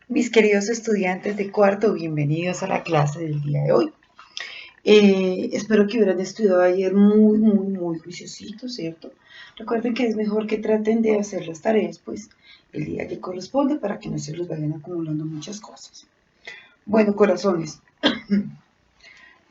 Mis queridos estudiantes de cuarto, bienvenidos a la clase del día de hoy. Espero que hubieran estudiado ayer muy juiciosito, ¿cierto? Recuerden que es mejor que traten de hacer las tareas, pues, el día que corresponde para que no se los vayan acumulando muchas cosas. Bueno, corazones,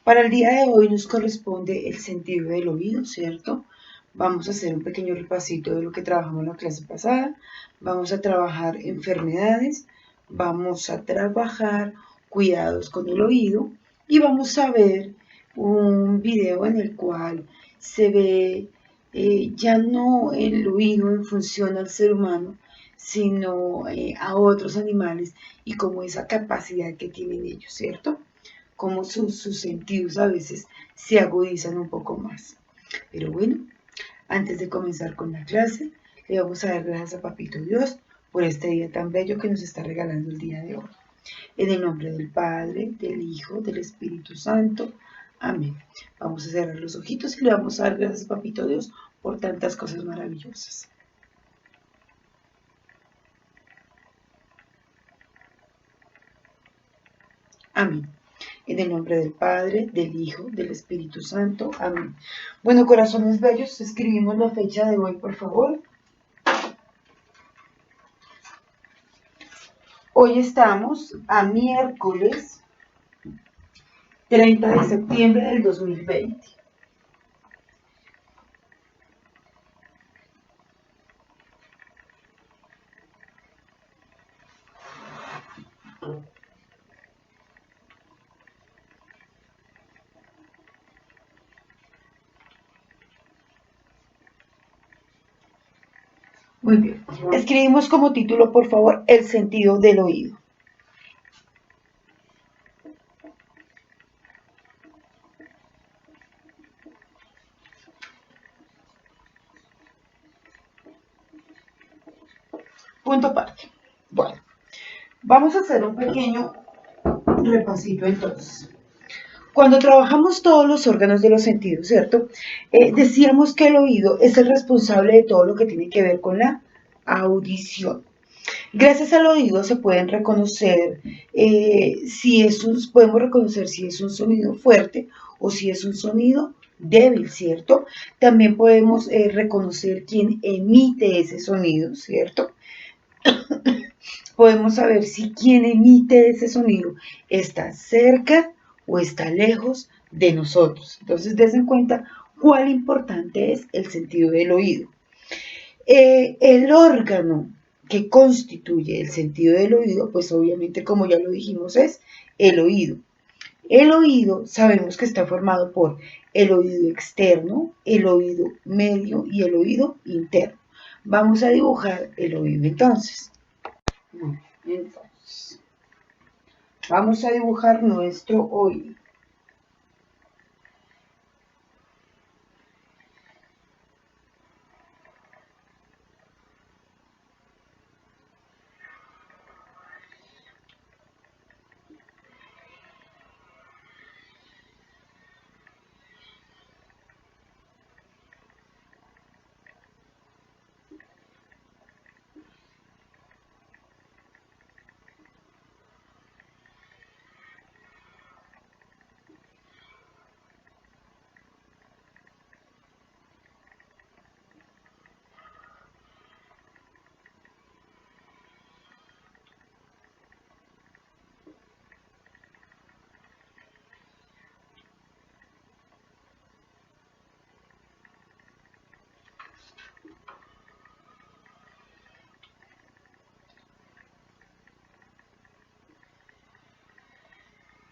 para el día de hoy nos corresponde el sentido del oído, ¿cierto? Vamos a hacer un pequeño repasito de lo que trabajamos en la clase pasada. Vamos a trabajar enfermedades, vamos a trabajar cuidados con el oído y vamos a ver un video en el cual se ve ya no el oído en función al ser humano, sino a otros animales y como esa capacidad que tienen ellos, ¿cierto? Como sus sentidos a veces se agudizan un poco más. Pero bueno, antes de comenzar con la clase, le vamos a dar gracias a Papito Dios por este día tan bello que nos está regalando el día de hoy. En el nombre del Padre, del Hijo, del Espíritu Santo. Amén. Vamos a cerrar los ojitos y le vamos a dar gracias a Papito Dios por tantas cosas maravillosas. Amén. En el nombre del Padre, del Hijo, del Espíritu Santo. Amén. Bueno, corazones bellos, escribimos la fecha de hoy, por favor. Hoy estamos a miércoles 30 de septiembre del 2020. Muy bien. Escribimos como título, por favor, el sentido del oído. Punto aparte. Bueno, vamos a hacer un pequeño repasito entonces. Cuando trabajamos todos los órganos de los sentidos, ¿cierto? Decíamos que el oído es el responsable de todo lo que tiene que ver con la audición. Gracias al oído se pueden reconocer podemos reconocer si es un sonido fuerte o si es un sonido débil, ¿cierto? También podemos reconocer quién emite ese sonido, ¿cierto? Podemos saber si quien emite ese sonido está cerca o está lejos de nosotros. Entonces, des en cuenta cuál importante es el sentido del oído. El órgano que constituye el sentido del oído, pues obviamente, como ya lo dijimos, es el oído. El oído sabemos que está formado por el oído externo, el oído medio y el oído interno. Vamos a dibujar el oído entonces. Entonces, vamos a dibujar nuestro oído.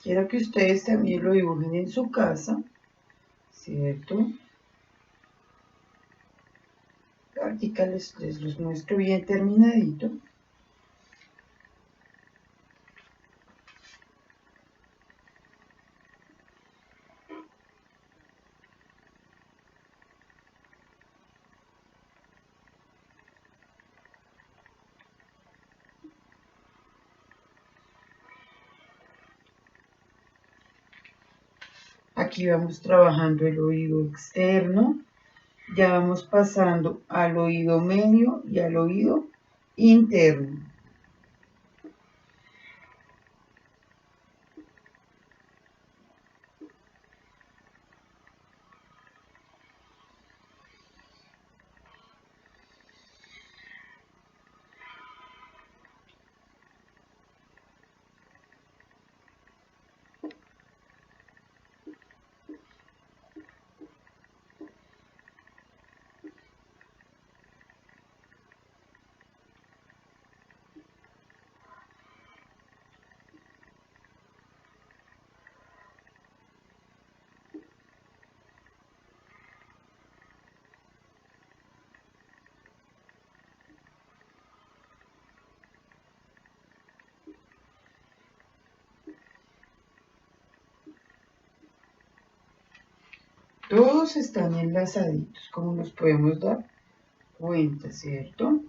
Quiero que ustedes también lo dibujen en su casa, ¿cierto? Aquí les los muestro bien terminadito. Aquí vamos trabajando el oído externo, ya vamos pasando al oído medio y al oído interno. Todos están enlazaditos, como nos podemos dar cuenta, ¿cierto?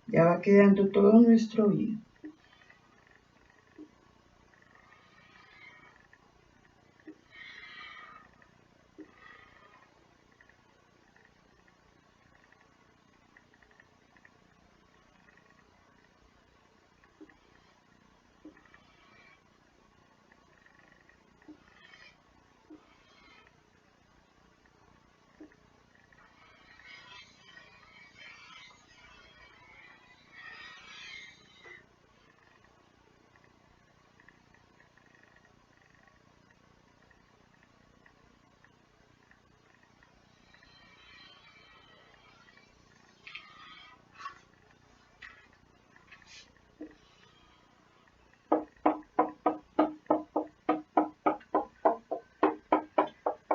Ya va quedando todo nuestro oído.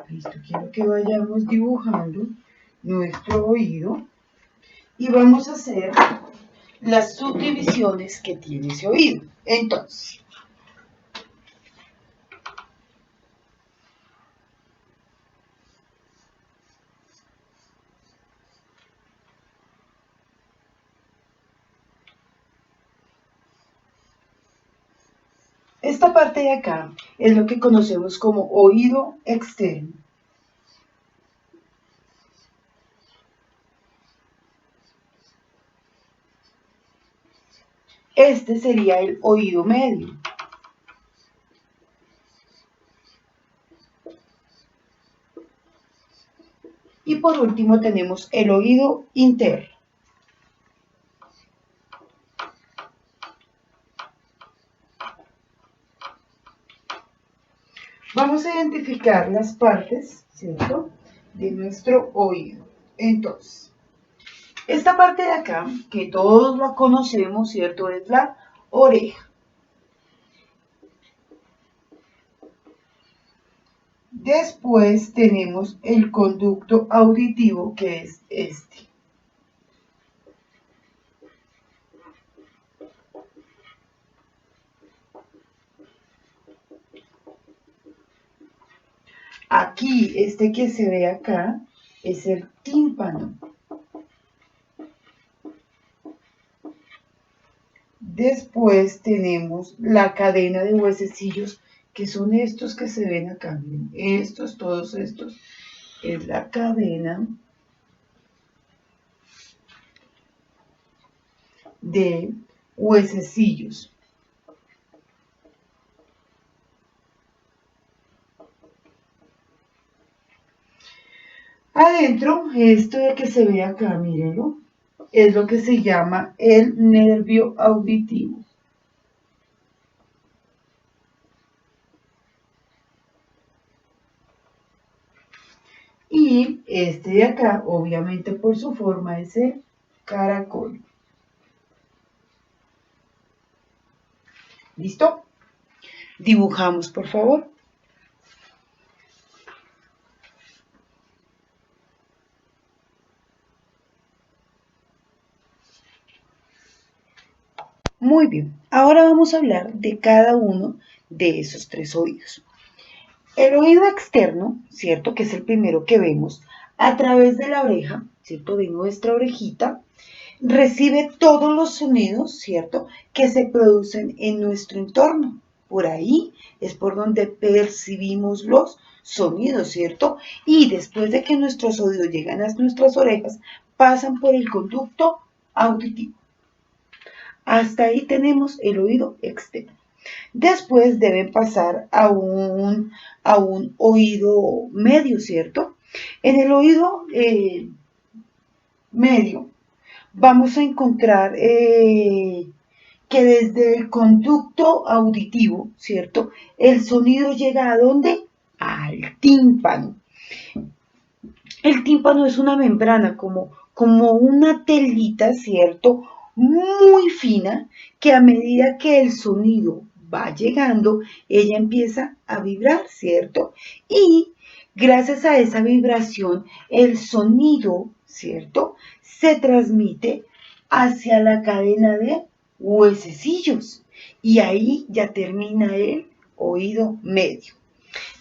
Listo, quiero que vayamos dibujando nuestro oído y vamos a hacer las subdivisiones que tiene ese oído. Entonces, esta parte de acá es lo que conocemos como oído externo. Este sería el oído medio. Y por último tenemos el oído interno. Vamos a identificar las partes, ¿cierto?, de nuestro oído. Entonces, esta parte de acá, que todos la conocemos, ¿cierto?, es la oreja. Después tenemos el conducto auditivo, que es este. Aquí, este que se ve acá, es el tímpano. Después tenemos la cadena de huesecillos, que son estos que se ven acá. Miren, estos, todos estos, es la cadena de huesecillos. Adentro, esto de que se ve acá, mírenlo, es lo que se llama el nervio auditivo. Y este de acá, obviamente por su forma, es el caracol. ¿Listo? Dibujamos, por favor. Muy bien, ahora vamos a hablar de cada uno de esos tres oídos. El oído externo, ¿cierto?, que es el primero que vemos, a través de la oreja, ¿cierto?, de nuestra orejita, recibe todos los sonidos, ¿cierto?, que se producen en nuestro entorno. Por ahí es por donde percibimos los sonidos, ¿cierto? Y después de que nuestros oídos llegan a nuestras orejas, pasan por el conducto auditivo. Hasta ahí tenemos el oído externo. Después deben pasar a un oído medio, ¿cierto? En el oído medio vamos a encontrar que desde el conducto auditivo, ¿cierto? El sonido llega ¿a dónde? Al tímpano. El tímpano es una membrana como una telita, ¿cierto? Muy fina, que a medida que el sonido va llegando, ella empieza a vibrar, ¿cierto? Y gracias a esa vibración, el sonido, ¿cierto? Se transmite hacia la cadena de huesecillos. Y ahí ya termina el oído medio.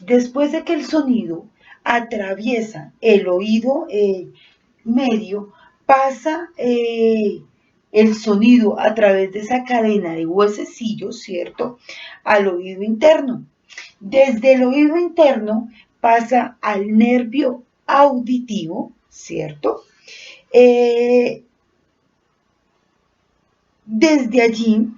Después de que el sonido atraviesa el oído medio, pasa el sonido a través de esa cadena de huesecillos, ¿cierto? Al oído interno. Desde el oído interno pasa al nervio auditivo, ¿cierto? Desde allí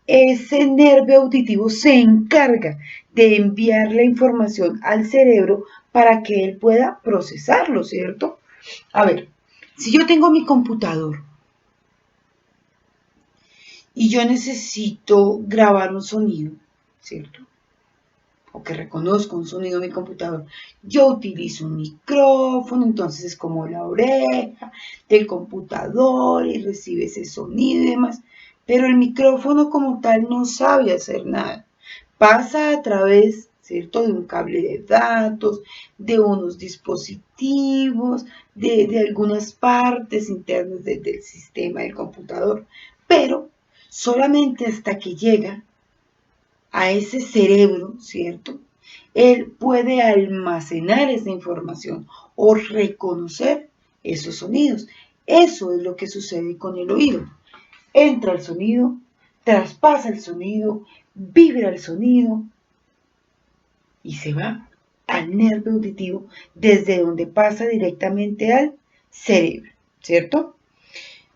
ese nervio auditivo se encarga de enviar la información al cerebro para que él pueda procesarlo, ¿cierto? A ver, si yo tengo mi computador y yo necesito grabar un sonido, ¿cierto? O que reconozco un sonido en mi computador, yo utilizo un micrófono, entonces es como la oreja del computador y recibe ese sonido y demás. Pero el micrófono como tal no sabe hacer nada. Pasa a través, ¿cierto?, de un cable de datos, de unos dispositivos, de algunas partes internas del sistema del computador, pero solamente hasta que llega a ese cerebro, ¿cierto? Él puede almacenar esa información o reconocer esos sonidos. Eso es lo que sucede con el oído. Entra el sonido, traspasa el sonido, vibra el sonido y se va al nervio auditivo desde donde pasa directamente al cerebro, ¿cierto?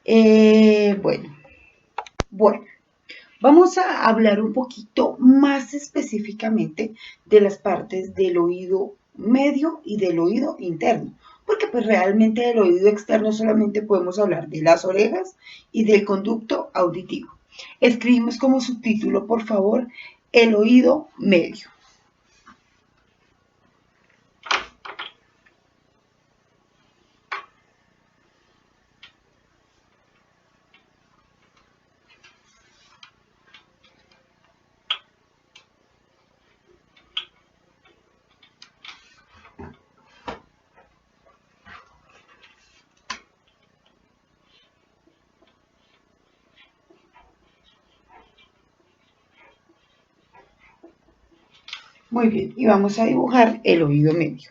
Bueno, bueno. Vamos a hablar un poquito más específicamente de las partes del oído medio y del oído interno, porque pues realmente del oído externo solamente podemos hablar de las orejas y del conducto auditivo. Escribimos como subtítulo, por favor, el oído medio. Muy bien, y vamos a dibujar el oído medio.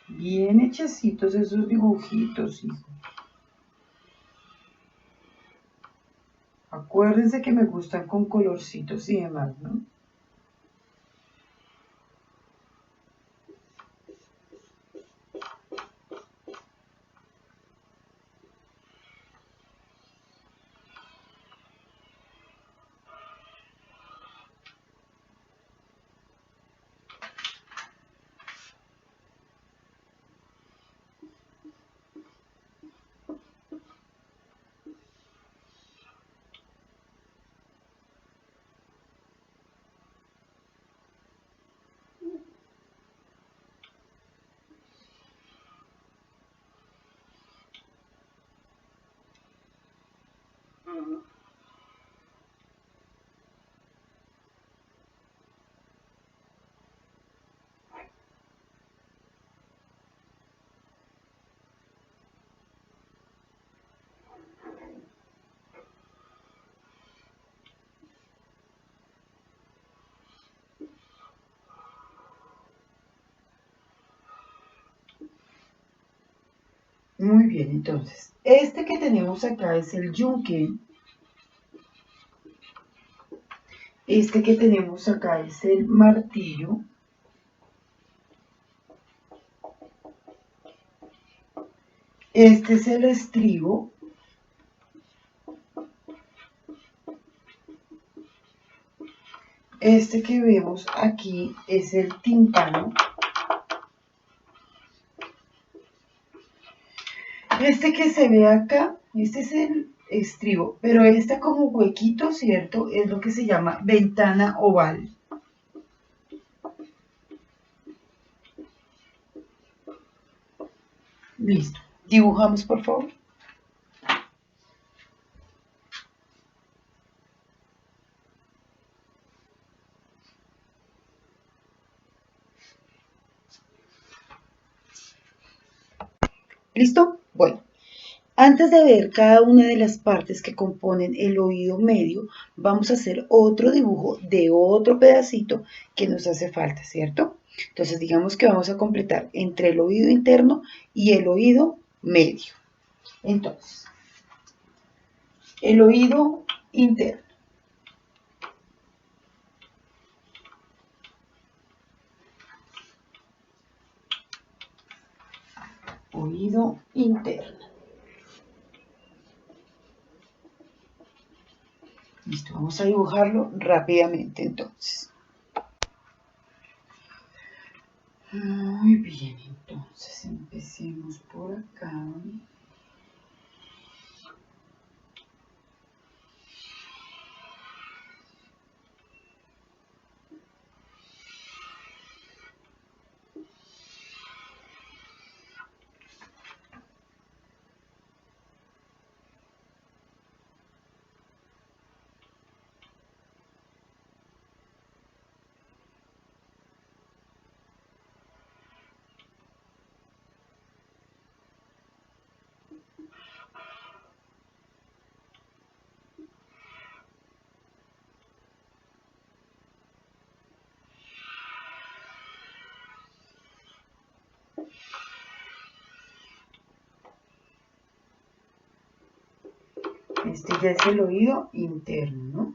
Bien hechecitos esos dibujitos, hijo. Acuérdense que me gustan con colorcitos y demás, ¿no? Muy bien, entonces, este que tenemos acá es el yunque. Este que tenemos acá es el martillo. Este es el estribo. Este que vemos aquí es el tímpano. Este que se ve acá, este es el estribo, pero esta como huequito, ¿cierto? Es lo que se llama ventana oval. Listo. Dibujamos, por favor. ¿Listo? Bueno, antes de ver cada una de las partes que componen el oído medio, vamos a hacer otro dibujo de otro pedacito que nos hace falta, ¿cierto? Entonces, digamos que vamos a completar entre el oído interno y el oído medio. Entonces, el oído interno. Oído interno. Listo, vamos a dibujarlo rápidamente entonces. Muy bien, entonces empecemos por acá. Este ya es el oído interno, ¿no?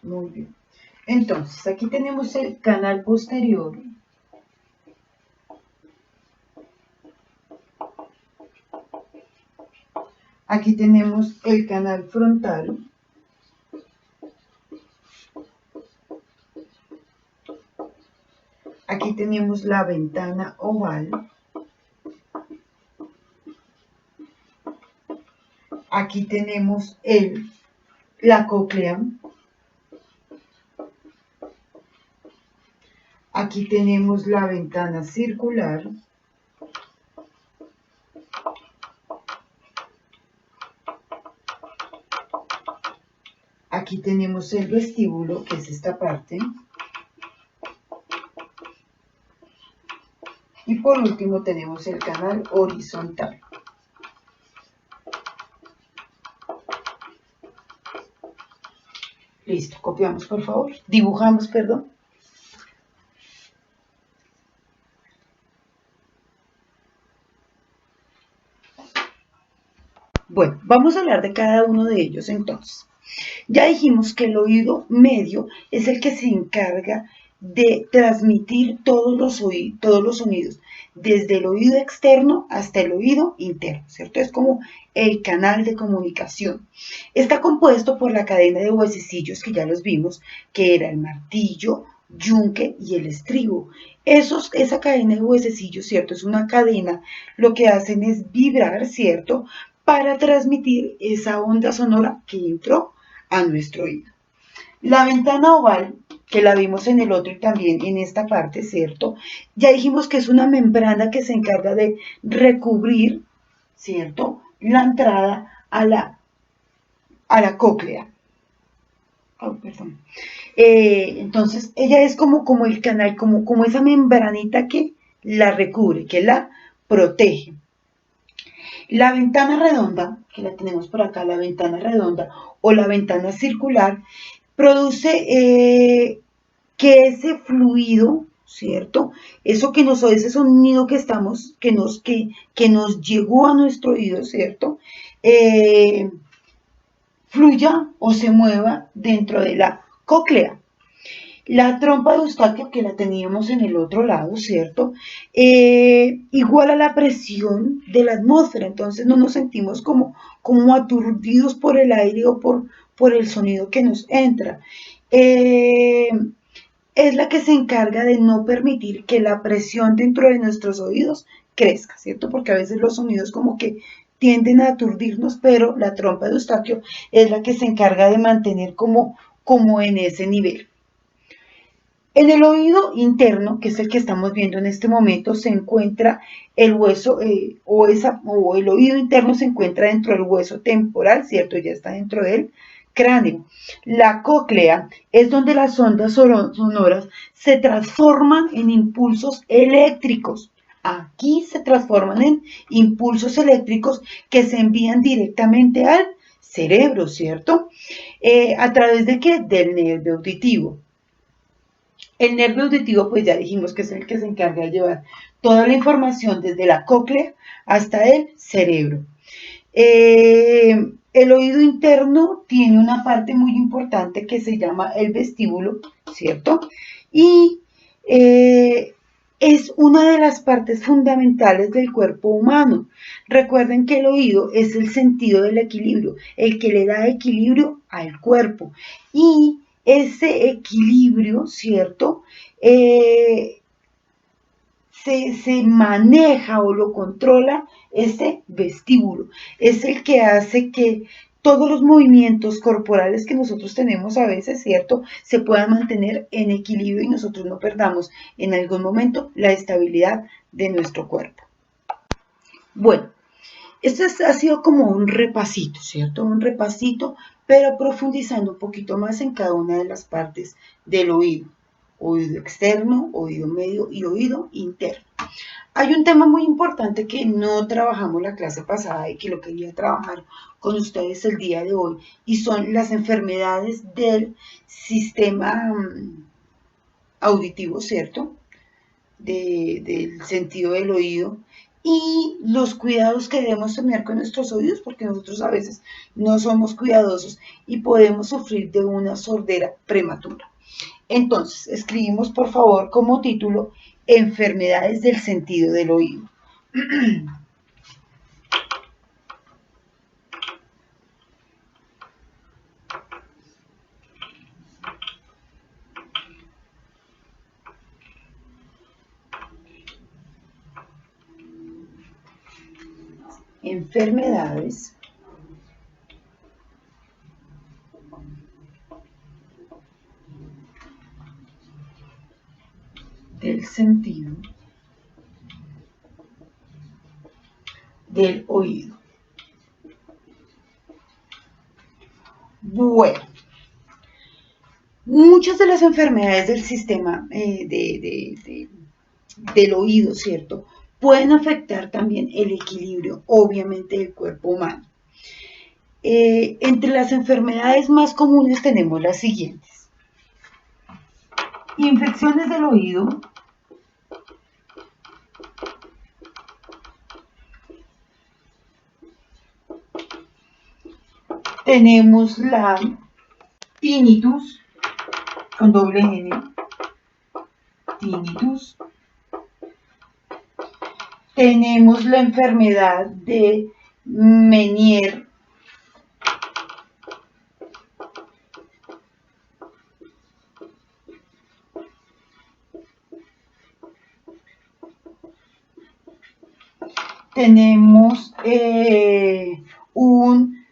Muy bien. Entonces, aquí tenemos el canal posterior. Aquí tenemos el canal frontal. Aquí tenemos la ventana oval. Aquí tenemos la cóclea. Aquí tenemos la ventana circular. Aquí tenemos el vestíbulo, que es esta parte. Y por último tenemos el canal horizontal. Listo, copiamos por favor. Dibujamos, perdón. Bueno, vamos a hablar de cada uno de ellos entonces. Ya dijimos que el oído medio es el que se encarga de transmitir todos los sonidos, desde el oído externo hasta el oído interno, ¿cierto? Es como el canal de comunicación. Está compuesto por la cadena de huesecillos que ya los vimos, que era el martillo, yunque y el estribo. Esa cadena de huesecillos, ¿cierto? Es una cadena, lo que hacen es vibrar, ¿cierto? Para transmitir esa onda sonora que entró a nuestro oído. La ventana oval, que la vimos en el otro y también en esta parte, ¿cierto? Ya dijimos que es una membrana que se encarga de recubrir, ¿cierto?, la entrada a la cóclea. Oh, perdón. Entonces, ella es como el canal, como esa membranita que la recubre, que la protege. La ventana redonda, que la tenemos por acá, la ventana redonda o la ventana circular, produce que ese fluido, ¿cierto? Eso que nos, ese sonido que nos llegó a nuestro oído, ¿cierto? Fluya o se mueva dentro de la cóclea. La trompa de Eustaquio, que la teníamos en el otro lado, ¿cierto? Igual a la presión de la atmósfera, entonces no nos sentimos como aturdidos por el aire o por el sonido que nos entra. Es la que se encarga de no permitir que la presión dentro de nuestros oídos crezca, ¿cierto? Porque a veces los sonidos como que tienden a aturdirnos, pero la trompa de Eustaquio es la que se encarga de mantener como en ese nivel. En el oído interno, que es el que estamos viendo en este momento, se encuentra el hueso o el oído interno se encuentra dentro del hueso temporal, ¿cierto? Ya está dentro del cráneo. La cóclea es donde las ondas sonoras se transforman en impulsos eléctricos. Aquí se transforman en impulsos eléctricos que se envían directamente al cerebro, ¿cierto? ¿A través de qué? Del nervio auditivo. El nervio auditivo, pues ya dijimos que es el que se encarga de llevar toda la información desde la cóclea hasta el cerebro. El oído interno tiene una parte muy importante que se llama el vestíbulo, ¿cierto? Y es una de las partes fundamentales del cuerpo humano. Recuerden que el oído es el sentido del equilibrio, el que le da equilibrio al cuerpo. Y ese equilibrio, ¿cierto? Se maneja o lo controla ese vestíbulo. Es el que hace que todos los movimientos corporales que nosotros tenemos a veces, ¿cierto?, se puedan mantener en equilibrio y nosotros no perdamos en algún momento la estabilidad de nuestro cuerpo. Bueno, esto ha sido como un repasito, ¿cierto? Un repasito, pero profundizando un poquito más en cada una de las partes del oído. Oído externo, oído medio y oído interno. Hay un tema muy importante que no trabajamos la clase pasada y que lo quería trabajar con ustedes el día de hoy y son las enfermedades del sistema auditivo, ¿cierto? Del sentido del oído y los cuidados que debemos tener con nuestros oídos porque nosotros a veces no somos cuidadosos y podemos sufrir de una sordera prematura. Entonces, escribimos por favor como título enfermedades del sentido del oído. Enfermedades del sentido del oído. Bueno, muchas de las enfermedades del sistema del oído, ¿cierto?, pueden afectar también el equilibrio, obviamente, del cuerpo humano. Entre las enfermedades más comunes tenemos las siguientes. Infecciones del oído, tenemos la tinnitus, con doble N, tinnitus. Tenemos la enfermedad de Meniere. Tenemos un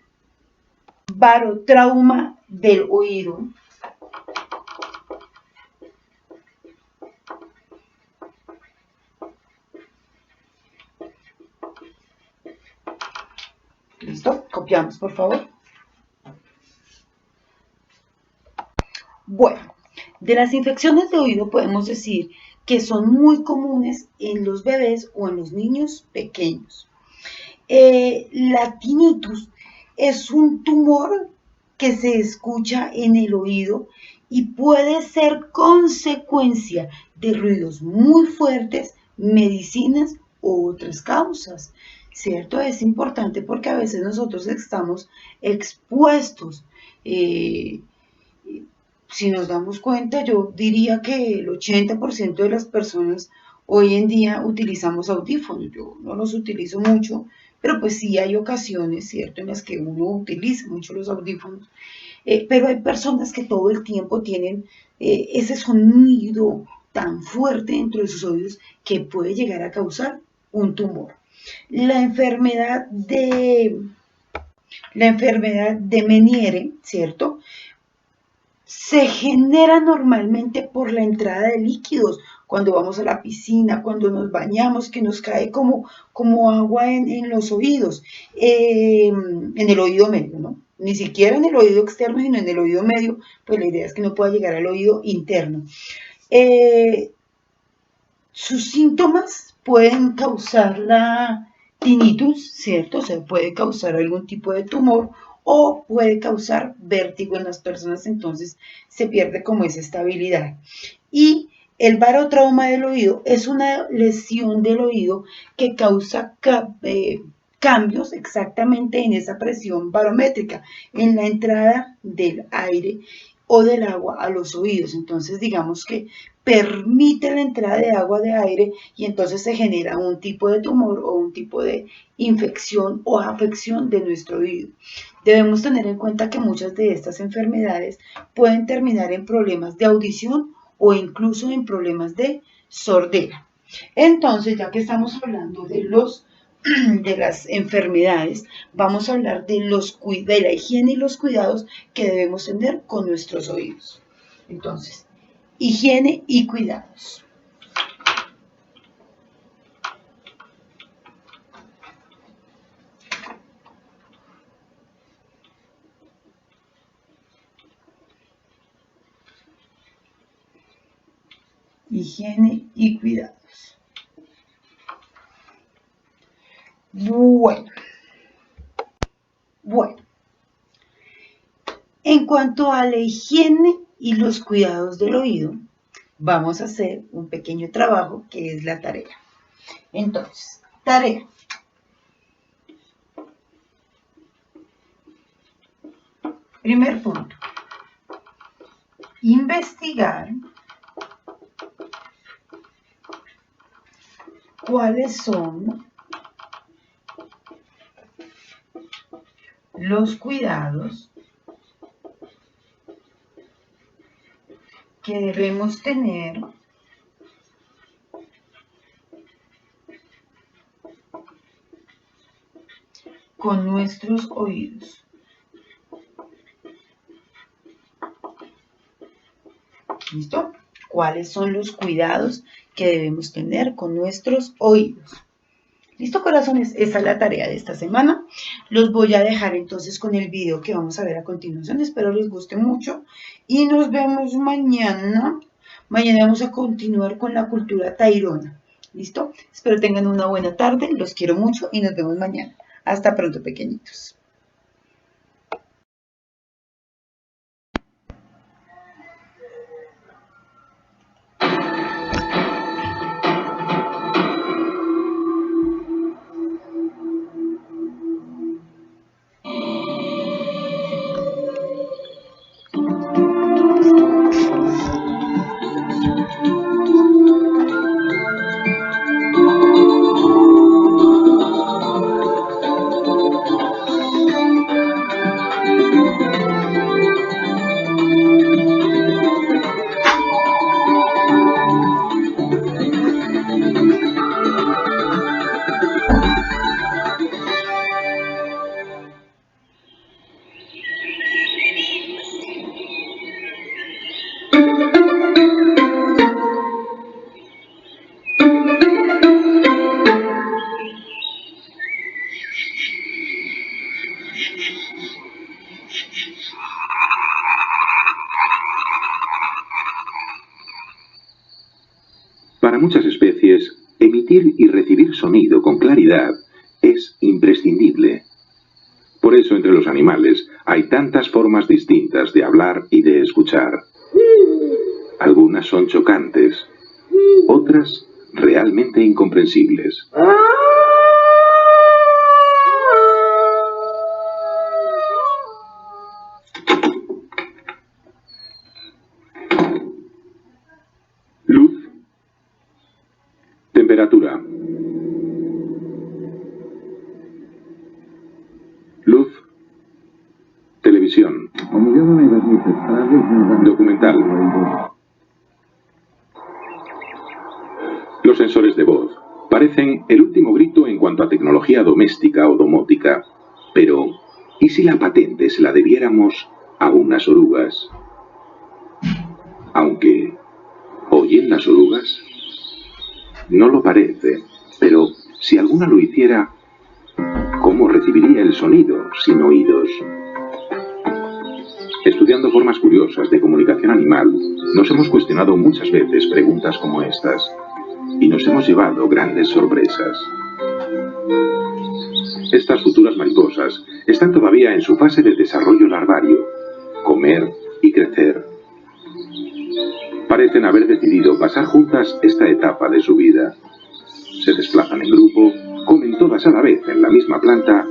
barotrauma del oído. ¿Listo? Copiamos, por favor. Bueno, de las infecciones de oído podemos decir que son muy comunes en los bebés o en los niños pequeños. La tinnitus es un tumor que se escucha en el oído y puede ser consecuencia de ruidos muy fuertes, medicinas u otras causas, ¿cierto? Es importante porque a veces nosotros estamos expuestos. Si nos damos cuenta, yo diría que el 80% de las personas hoy en día utilizamos audífonos. Yo no los utilizo mucho, pero pues sí hay ocasiones, ¿cierto?, en las que uno utiliza mucho los audífonos. Pero hay personas que todo el tiempo tienen ese sonido tan fuerte dentro de sus oídos que puede llegar a causar un tumor. La enfermedad de Meniere, ¿cierto?, se genera normalmente por la entrada de líquidos, cuando vamos a la piscina, cuando nos bañamos, que nos cae como agua en los oídos, en el oído medio, ¿no? Ni siquiera en el oído externo, sino en el oído medio, pues la idea es que no pueda llegar al oído interno. Sus síntomas pueden causar la tinnitus, ¿cierto? O sea, puede causar algún tipo de tumor o puede causar vértigo en las personas, entonces se pierde como esa estabilidad. Y el barotrauma del oído es una lesión del oído que causa cambios exactamente en esa presión barométrica, en la entrada del aire o del agua a los oídos. Entonces, digamos que permite la entrada de agua de aire y entonces se genera un tipo de tumor o un tipo de infección o afección de nuestro oído. Debemos tener en cuenta que muchas de estas enfermedades pueden terminar en problemas de audición o incluso en problemas de sordera. Entonces, ya que estamos hablando de las enfermedades, vamos a hablar de la higiene y los cuidados que debemos tener con nuestros oídos. Entonces, higiene y cuidados. Higiene y cuidados. Bueno. En cuanto a la higiene y los cuidados del oído, vamos a hacer un pequeño trabajo que es la tarea. Entonces, tarea. Primer punto. Investigar cuáles son los cuidados que debemos tener con nuestros oídos. ¿Listo? ¿Cuáles son los cuidados que debemos tener con nuestros oídos? ¿Listo, corazones? Esa es la tarea de esta semana. Los voy a dejar entonces con el video que vamos a ver a continuación. Espero les guste mucho y nos vemos mañana. Mañana vamos a continuar con la cultura tairona. ¿Listo? Espero tengan una buena tarde. Los quiero mucho y nos vemos mañana. Hasta pronto, pequeñitos. Para muchas especies, emitir y recibir sonido con claridad es imprescindible. Por eso entre los animales hay tantas formas distintas de hablar y de escuchar. Algunas son chocantes, otras realmente incomprensibles. Luz. Temperatura. Luz. Televisión. Documental. Los sensores de voz parecen el último grito en cuanto a tecnología doméstica o domótica. Pero, ¿y si la patente se la debiéramos a unas orugas? Aunque, ¿oyen las orugas? No lo parece, pero si alguna lo hiciera, ¿cómo recibiría el sonido sin oídos? Estudiando formas curiosas de comunicación animal, nos hemos cuestionado muchas veces preguntas como estas, y nos hemos llevado grandes sorpresas. Estas futuras mariposas están todavía en su fase de desarrollo larvario, comer y crecer. Parecen haber decidido pasar juntas esta etapa de su vida. Se desplazan en grupo, comen todas a la vez en la misma planta,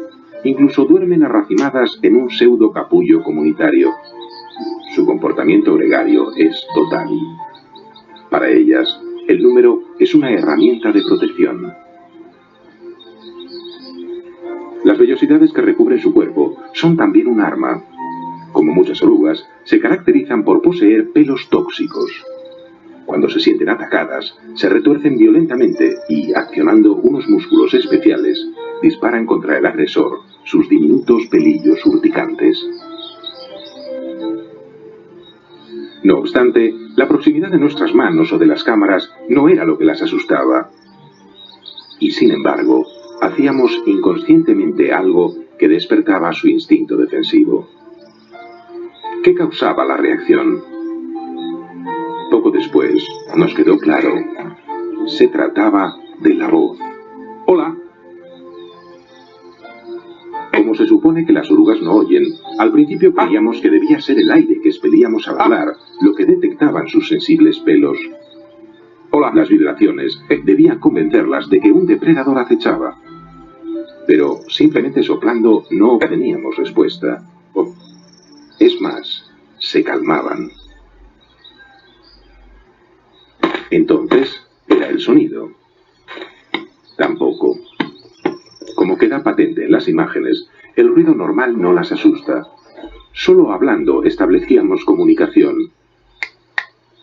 incluso duermen arracimadas en un pseudo capullo comunitario. Su comportamiento gregario es total. Para ellas, el número es una herramienta de protección. Las vellosidades que recubren su cuerpo son también un arma. Como muchas orugas, se caracterizan por poseer pelos tóxicos. Cuando se sienten atacadas, se retuercen violentamente y, accionando unos músculos especiales, disparan contra el agresor sus diminutos pelillos urticantes. No obstante, la proximidad de nuestras manos o de las cámaras no era lo que las asustaba. Y sin embargo, hacíamos inconscientemente algo que despertaba su instinto defensivo. ¿Qué causaba la reacción? Poco después, nos quedó claro. Se trataba de la voz. ¡Hola! Como se supone que las orugas no oyen, al principio creíamos que debía ser el aire que expelíamos al hablar lo que detectaban sus sensibles pelos. Hola. Las vibraciones debían convencerlas de que un depredador acechaba. Pero simplemente soplando no obteníamos respuesta. Es más, se calmaban. Entonces, ¿era el sonido? Tampoco. Como queda patente en las imágenes, el ruido normal no las asusta. Solo hablando establecíamos comunicación.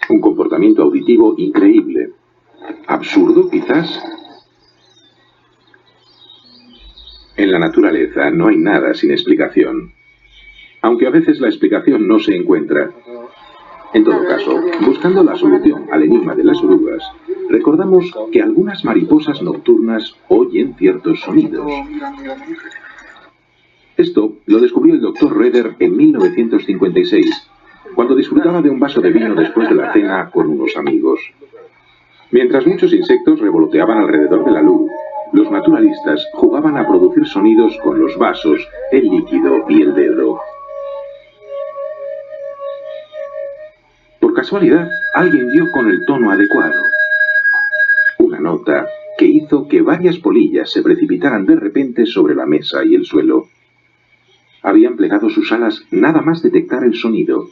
Un comportamiento auditivo increíble. ¿Absurdo, quizás? En la naturaleza no hay nada sin explicación. Aunque a veces la explicación no se encuentra. En todo caso, buscando la solución al enigma de las orugas, recordamos que algunas mariposas nocturnas oyen ciertos sonidos. Esto lo descubrió el Dr. Raeder en 1956, cuando disfrutaba de un vaso de vino después de la cena con unos amigos. Mientras muchos insectos revoloteaban alrededor de la luz, los naturalistas jugaban a producir sonidos con los vasos, el líquido y el dedo. Por casualidad, alguien dio con el tono adecuado. Una nota que hizo que varias polillas se precipitaran de repente sobre la mesa y el suelo. Habían plegado sus alas nada más detectar el sonido.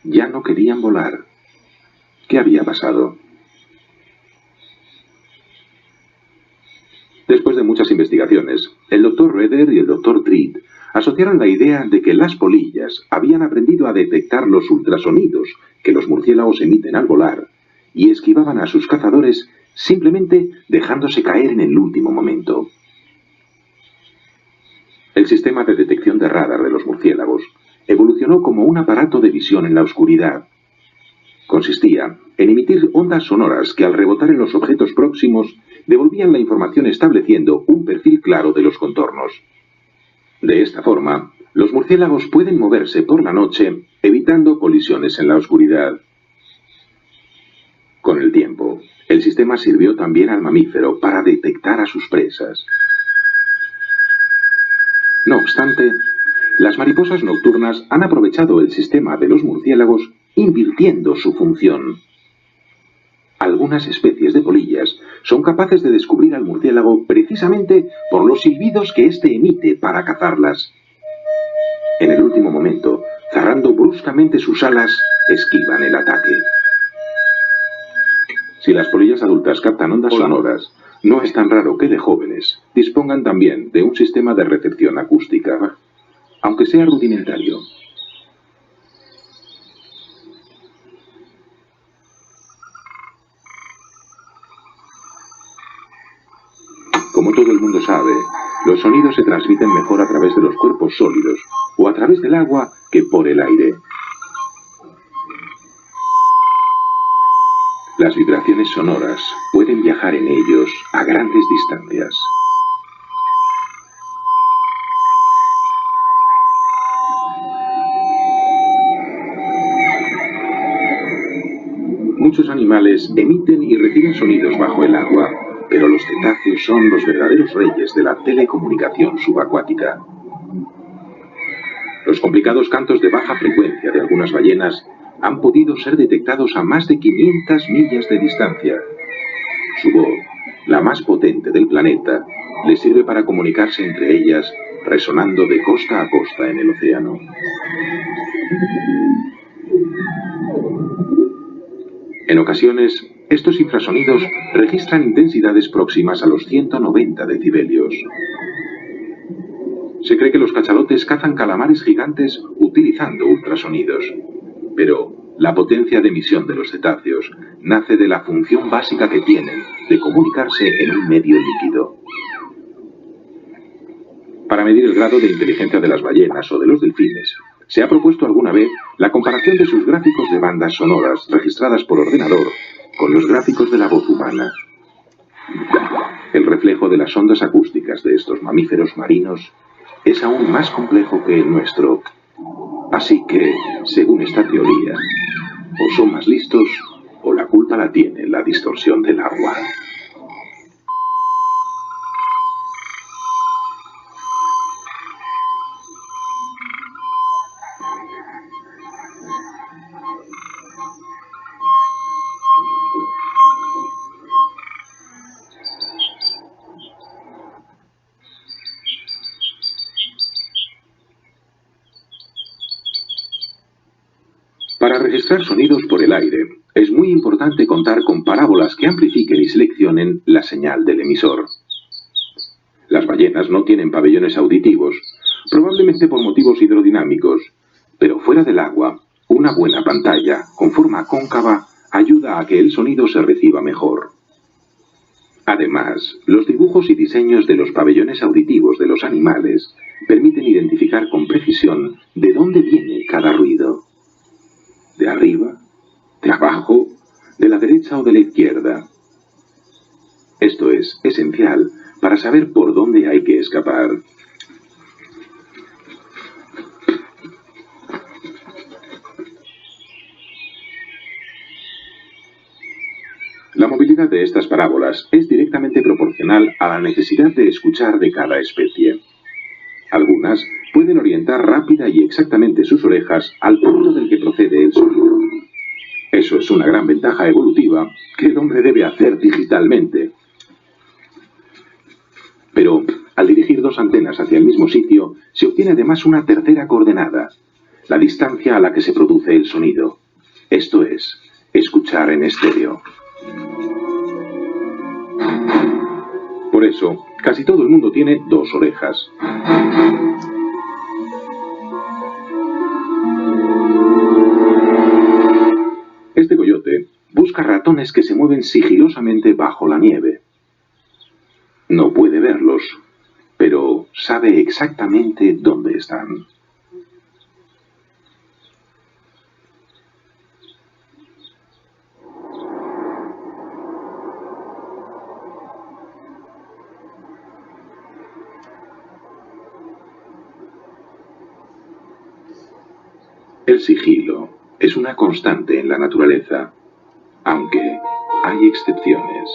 Ya no querían volar. ¿Qué había pasado? Después de muchas investigaciones, el Dr. Raeder y el Dr. Treat asociaron la idea de que las polillas habían aprendido a detectar los ultrasonidos que los murciélagos emiten al volar y esquivaban a sus cazadores simplemente dejándose caer en el último momento. El sistema de detección de radar de los murciélagos evolucionó como un aparato de visión en la oscuridad. Consistía en emitir ondas sonoras que al rebotar en los objetos próximos devolvían la información estableciendo un perfil claro de los contornos. De esta forma, Los murciélagos pueden moverse por la noche, evitando colisiones en la oscuridad. Con el tiempo, el sistema sirvió también al mamífero para detectar a sus presas. No obstante, las mariposas nocturnas han aprovechado el sistema de los murciélagos invirtiendo su función. Algunas especies de polillas son capaces de descubrir al murciélago precisamente por los silbidos que éste emite para cazarlas. En el último momento, cerrando bruscamente sus alas, esquivan el ataque. Si las polillas adultas captan ondas sonoras, no es tan raro que de jóvenes dispongan también de un sistema de recepción acústica, aunque sea rudimentario. Como todo el mundo sabe, los sonidos se transmiten mejor a través de los cuerpos sólidos o a través del agua que por el aire. Las vibraciones sonoras pueden viajar en ellos a grandes distancias. Muchos animales emiten y reciben sonidos bajo el agua, pero los cetáceos son los verdaderos reyes de la telecomunicación subacuática. Los complicados cantos de baja frecuencia de algunas ballenas han podido ser detectados a más de 500 millas de distancia. Su voz, la más potente del planeta, les sirve para comunicarse entre ellas, resonando de costa a costa en el océano. En ocasiones, estos infrasonidos registran intensidades próximas a los 190 decibelios. Se cree que los cachalotes cazan calamares gigantes utilizando ultrasonidos, pero la potencia de emisión de los cetáceos nace de la función básica que tienen de comunicarse en un medio líquido. Para medir el grado de inteligencia de las ballenas o de los delfines, se ha propuesto alguna vez la comparación de sus gráficos de bandas sonoras registradas por ordenador con los gráficos de la voz humana. El reflejo de las ondas acústicas de estos mamíferos marinos es aún más complejo que el nuestro. Así que, según esta teoría, o son más listos o la culpa la tiene la distorsión del agua. Para registrar sonidos por el aire, es muy importante contar con parábolas que amplifiquen y seleccionen la señal del emisor. Las ballenas no tienen pabellones auditivos, probablemente por motivos hidrodinámicos, pero fuera del agua, una buena pantalla con forma cóncava ayuda a que el sonido se reciba mejor. Además, los dibujos y diseños de los pabellones auditivos de los animales permiten identificar con precisión de dónde viene cada ruido. ¿De arriba? ¿De abajo? ¿De la derecha o de la izquierda? Esto es esencial para saber por dónde hay que escapar. La movilidad de estas parábolas es directamente proporcional a la necesidad de escuchar de cada especie. Algunas pueden orientar rápida y exactamente sus orejas al punto del que procede el sonido. Eso es una gran ventaja evolutiva que el hombre debe hacer digitalmente. Pero, al dirigir dos antenas hacia el mismo sitio, se obtiene además una tercera coordenada, la distancia a la que se produce el sonido. Esto es, escuchar en estéreo. Por eso, casi todo el mundo tiene dos orejas. Este coyote busca ratones que se mueven sigilosamente bajo la nieve. No puede verlos, pero sabe exactamente dónde están. El sigilo es una constante en la naturaleza, aunque hay excepciones.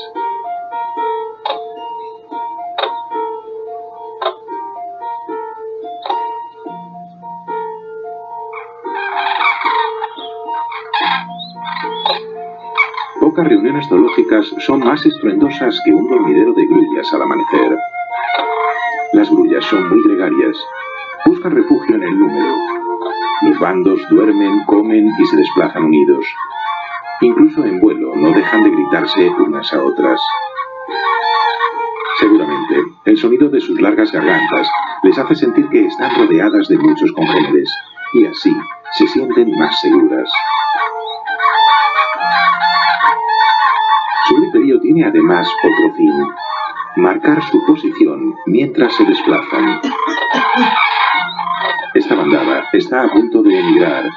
Pocas reuniones zoológicas son más estruendosas que un dormidero de grullas al amanecer. Las grullas son muy gregarias. Buscan refugio en el número. Los bandos duermen, comen y se desplazan unidos. Incluso en vuelo no dejan de gritarse unas a otras. Seguramente, el sonido de sus largas gargantas les hace sentir que están rodeadas de muchos congéneres y así se sienten más seguras. Su griterío tiene además otro fin: marcar su posición mientras se desplazan. Esta bandada está a punto de emigrar.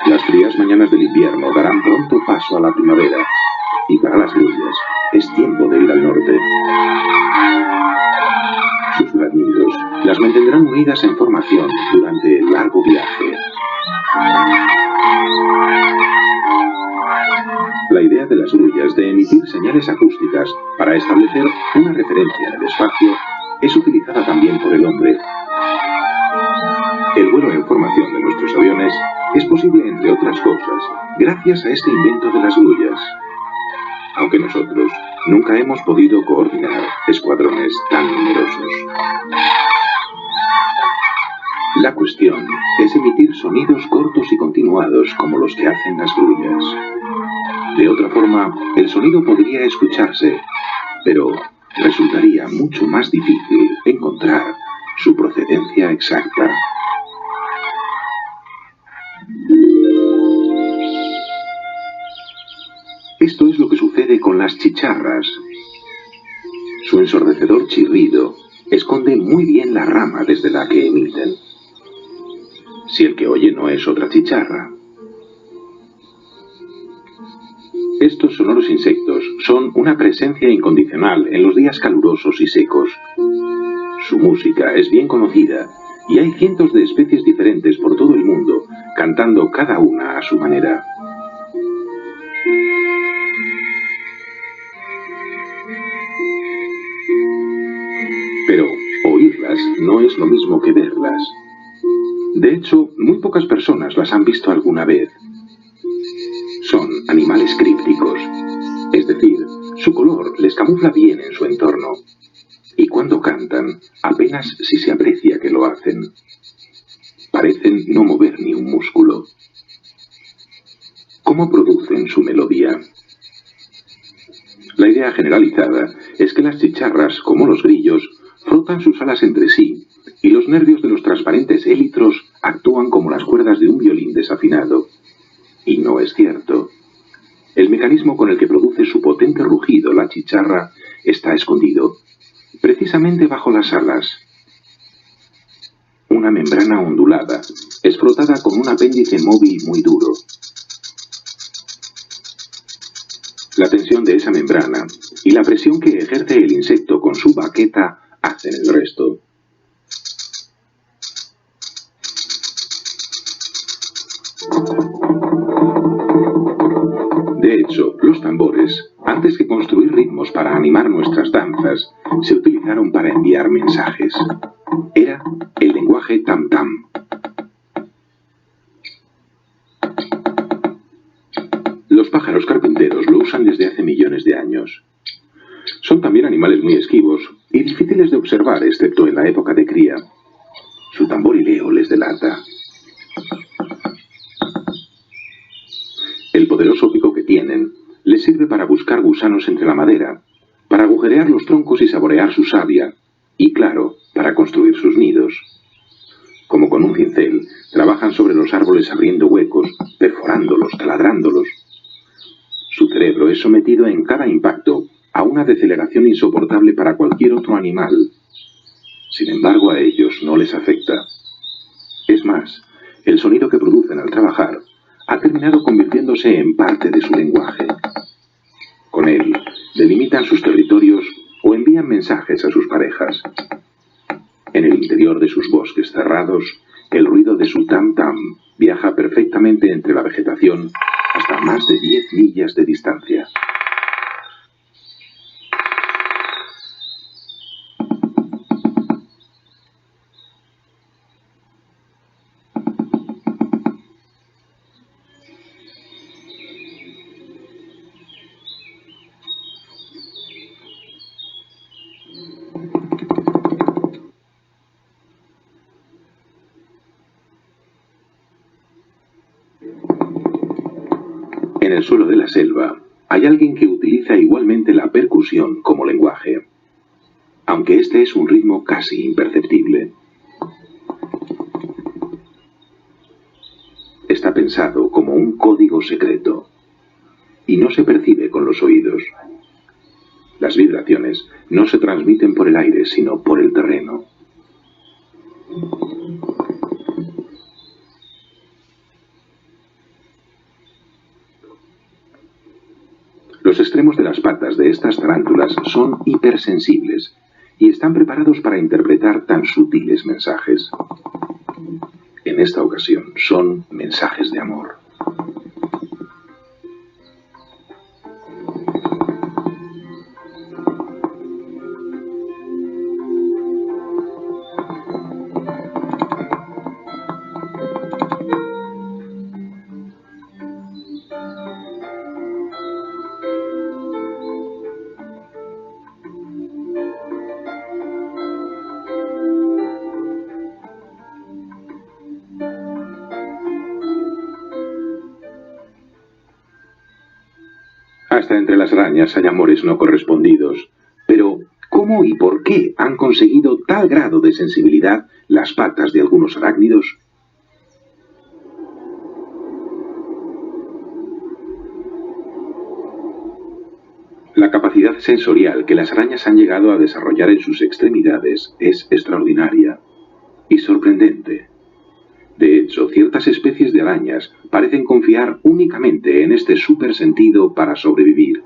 Las frías mañanas del invierno darán pronto paso a la primavera, y para las grullas es tiempo de ir al norte. Sus graznidos las mantendrán unidas en formación durante el largo viaje. La idea de las grullas de emitir señales acústicas para establecer una referencia en el espacio es utilizada también por el hombre. El vuelo en formación de nuestros aviones es posible, entre otras cosas, gracias a este invento de las grullas. Aunque nosotros nunca hemos podido coordinar escuadrones tan numerosos. La cuestión es emitir sonidos cortos y continuados como los que hacen las grullas. De otra forma, el sonido podría escucharse, pero resultaría mucho más difícil encontrar su procedencia exacta. Esto es lo que sucede con las chicharras. Su ensordecedor chirrido esconde muy bien la rama desde la que emiten. Si el que oye no es otra chicharra. Estos sonoros insectos son una presencia incondicional en los días calurosos y secos. Su música es bien conocida y hay cientos de especies diferentes por todo el mundo, cantando cada una a su manera. Pero oírlas no es lo mismo que verlas. De hecho, muy pocas personas las han visto alguna vez. Son animales crípticos, es decir, su color les camufla bien en su entorno. Y cuando cantan, apenas si se aprecia que lo hacen. Parecen no mover ni un músculo. ¿Cómo producen su melodía? La idea generalizada es que las chicharras, como los grillos, frotan sus alas entre sí, y los nervios de los transparentes élitros actúan como las cuerdas de un violín desafinado. Y no es cierto. El mecanismo con el que produce su potente rugido la chicharra está escondido, precisamente bajo las alas. Una membrana ondulada es frotada con un apéndice móvil muy duro. La tensión de esa membrana y la presión que ejerce el insecto con su baqueta hacen el resto. De hecho, los tambores, antes que construir ritmos para animar nuestras danzas, se utilizaron para enviar mensajes. Era el lenguaje tam-tam. Los pájaros carpinteros lo usan desde hace millones de años. Son también animales muy esquivos y difíciles de observar, excepto en la época de cría. Su tamborileo les delata. El poderoso pico que tienen les sirve para buscar gusanos entre la madera, para agujerear los troncos y saborear su savia, y claro, para construir sus nidos. Como con un cincel, trabajan sobre los árboles abriendo huecos, perforándolos, taladrándolos. Su cerebro es sometido en cada impacto a una deceleración insoportable para cualquier otro animal. Sin embargo, a ellos no les afecta. Es más, el sonido que producen al trabajar ha terminado convirtiéndose en parte de su lenguaje. Con él, delimitan sus territorios o envían mensajes a sus parejas. En el interior de sus bosques cerrados, el ruido de su tam-tam viaja perfectamente entre la vegetación hasta más de 10 millas de distancia. En el suelo de la selva hay alguien que utiliza igualmente la percusión como lenguaje, aunque este es un ritmo casi imperceptible. Está pensado como un código secreto y no se percibe con los oídos. Las vibraciones no se transmiten por el aire, sino por el terreno. Los extremos de las patas de estas tarántulas son hipersensibles y están preparados para interpretar tan sutiles mensajes. En esta ocasión son mensajes de amor. Hasta entre las arañas hay amores no correspondidos. Pero, ¿cómo y por qué han conseguido tal grado de sensibilidad las patas de algunos arácnidos? La capacidad sensorial que las arañas han llegado a desarrollar en sus extremidades es extraordinaria y sorprendente. De hecho, ciertas especies de arañas parecen confiar únicamente en este supersentido para sobrevivir.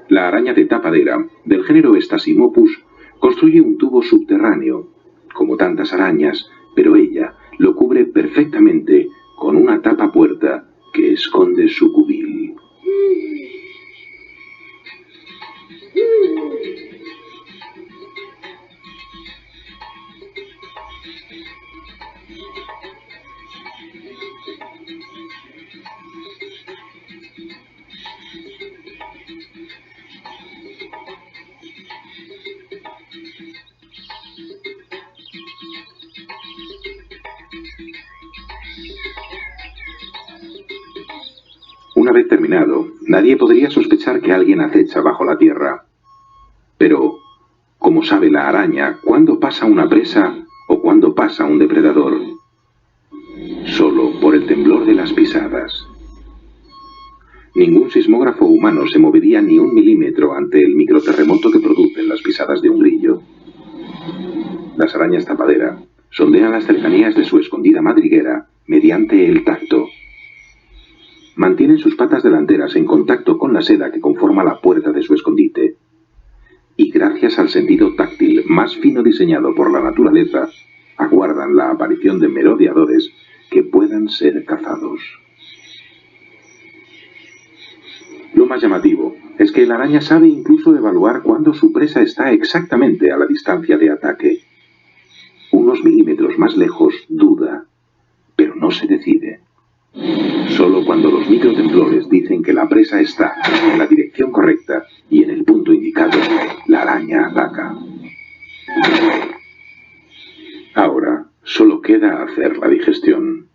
La araña de tapadera, del género Stasimopus, construye un tubo subterráneo, como tantas arañas, pero ella lo cubre perfectamente con una tapa puerta que esconde su cubil. Una vez terminado, nadie podría sospechar que alguien acecha bajo la tierra. Pero, ¿cómo sabe la araña cuándo pasa una presa o cuándo pasa un depredador? Solo por el temblor de las pisadas. Ningún sismógrafo humano se movería ni un milímetro ante el microterremoto que producen las pisadas de un grillo. Las arañas tapadera sondean las cercanías de su escondida madriguera mediante el tacto. Mantienen sus patas delanteras en contacto con la seda que conforma la puerta de su escondite. Y gracias al sentido táctil más fino diseñado por la naturaleza, aguardan la aparición de merodeadores que puedan ser cazados. Lo más llamativo es que la araña sabe incluso evaluar cuándo su presa está exactamente a la distancia de ataque. Unos milímetros más lejos duda, pero no se decide. Solo cuando los microtemblores dicen que la presa está en la dirección correcta y en el punto indicado, la araña ataca. Ahora, solo queda hacer la digestión.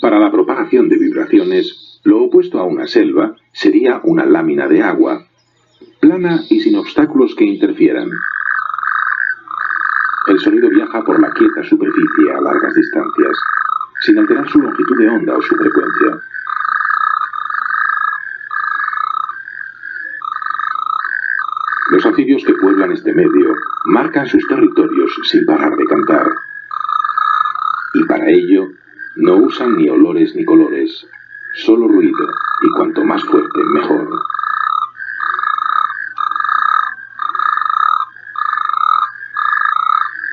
Para la propagación de vibraciones, lo opuesto a una selva sería una lámina de agua, plana y sin obstáculos que interfieran. El sonido viaja por la quieta superficie a largas distancias, sin alterar su longitud de onda o su frecuencia. Los anfibios que pueblan este medio marcan sus territorios sin parar de cantar. Y para ello, no usan ni olores ni colores, solo ruido, y cuanto más fuerte, mejor.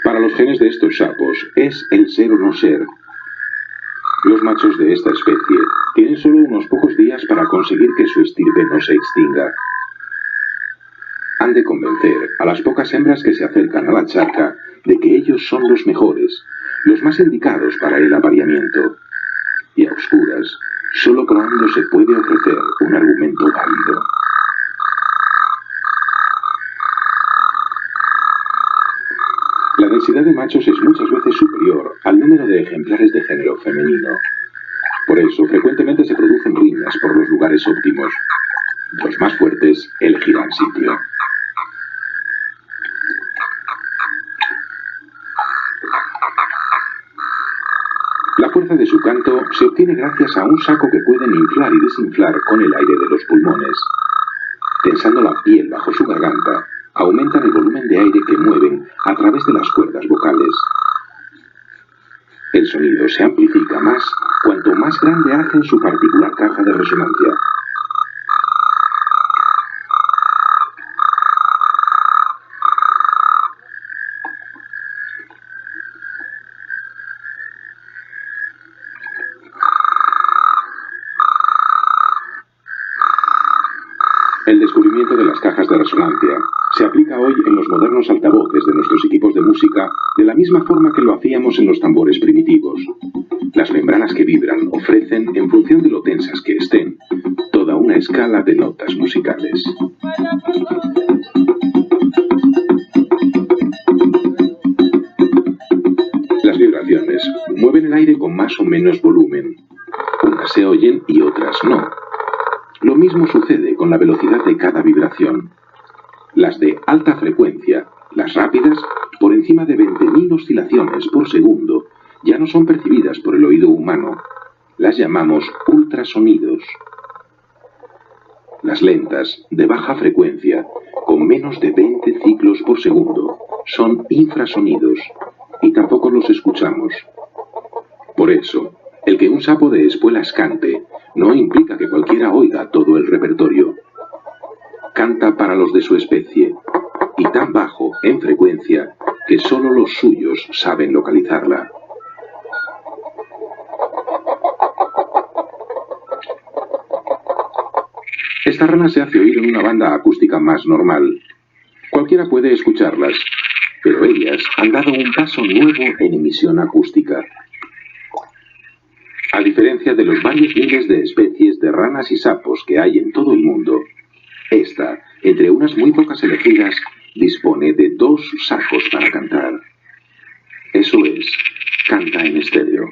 Para los genes de estos sapos es el ser o no ser. Los machos de esta especie tienen solo unos pocos días para conseguir que su estirpe no se extinga. Han de convencer a las pocas hembras que se acercan a la charca de que ellos son los mejores, los más indicados para el apareamiento. Y a oscuras, solo probando se puede ofrecer un argumento válido. La densidad de machos es muchas veces superior al número de ejemplares de género femenino. Por eso, frecuentemente se producen riñas por los lugares óptimos. Los más fuertes elegirán sitio. La fuerza de su canto se obtiene gracias a un saco que pueden inflar y desinflar con el aire de los pulmones. Tensando la piel bajo su garganta, aumentan el volumen de aire que mueven a través de las cuerdas vocales. El sonido se amplifica más cuanto más grande hacen su particular caja de resonancia. El descubrimiento de las cajas de resonancia se aplica hoy en los modernos altavoces de nuestros equipos de música de la misma forma que lo hacíamos en los tambores primitivos. Las membranas que vibran ofrecen, en función de lo tensas que estén, toda una escala de notas musicales. Las vibraciones mueven el aire con más o menos volumen. Unas se oyen y otras no. Lo mismo sucede con la velocidad de cada vibración. Las de alta frecuencia, las rápidas, por encima de 20.000 oscilaciones por segundo, ya no son percibidas por el oído humano. Las llamamos ultrasonidos. Las lentas, de baja frecuencia, con menos de 20 ciclos por segundo, son infrasonidos, y tampoco los escuchamos. Por eso, el que un sapo de espuelas cante no implica que cualquiera oiga todo el repertorio. Canta para los de su especie, y tan bajo en frecuencia que solo los suyos saben localizarla. Esta rana se hace oír en una banda acústica más normal. Cualquiera puede escucharlas, pero ellas han dado un paso nuevo en emisión acústica. A diferencia de los varios miles de especies de ranas y sapos que hay en todo el mundo, esta, entre unas muy pocas elegidas, dispone de 2 sacos para cantar. Eso es, canta en estéreo.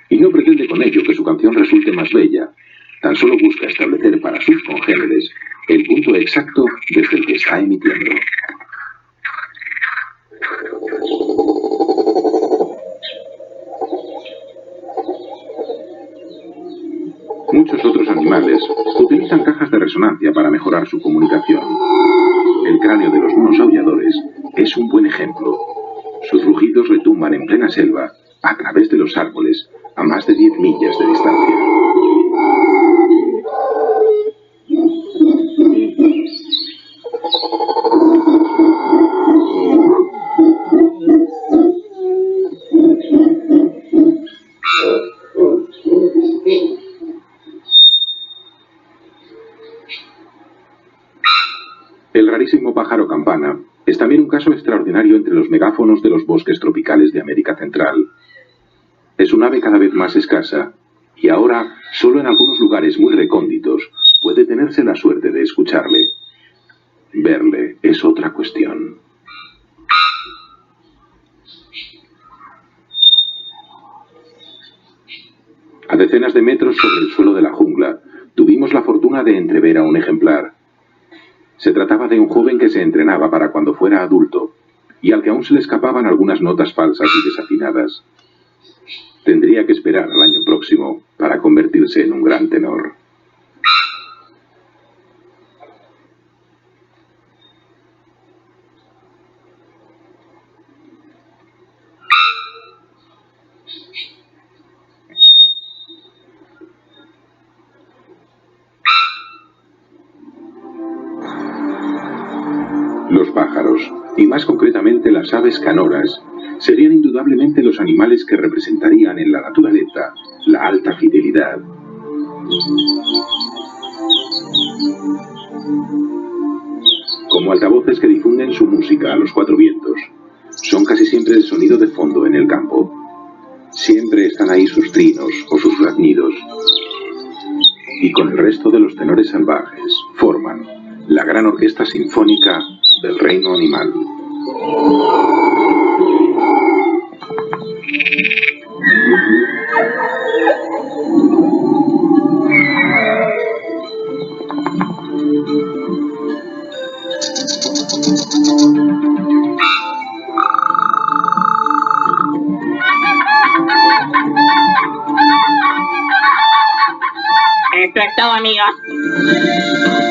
Y no pretende con ello que su canción resulte más bella, tan solo busca establecer para sus congéneres el punto exacto desde el que está emitiendo. Muchos otros animales utilizan cajas de resonancia para mejorar su comunicación. El cráneo de los monos aulladores es un buen ejemplo. Sus rugidos retumban en plena selva, a través de los árboles, a más de 10 millas de distancia. El rarísimo pájaro campana es también un caso extraordinario entre los megáfonos de los bosques tropicales de América Central. Es un ave cada vez más escasa, y ahora, solo en algunos lugares muy recónditos, puede tenerse la suerte de escucharle. Verle es otra cuestión. A decenas de metros sobre el suelo de la jungla, tuvimos la fortuna de entrever a un ejemplar. Se trataba de un joven que se entrenaba para cuando fuera adulto, y al que aún se le escapaban algunas notas falsas y desafinadas. Tendría que esperar al año próximo para convertirse en un gran tenor. Los pájaros, y más concretamente las aves canoras, serían indudablemente los animales que representarían en la naturaleza la alta fidelidad. Como altavoces que difunden su música a los cuatro vientos, son casi siempre el sonido de fondo en el campo. Siempre están ahí sus trinos o sus graznidos. Y con el resto de los tenores salvajes forman la gran orquesta sinfónica del reino animal. Esto es todo, amigos.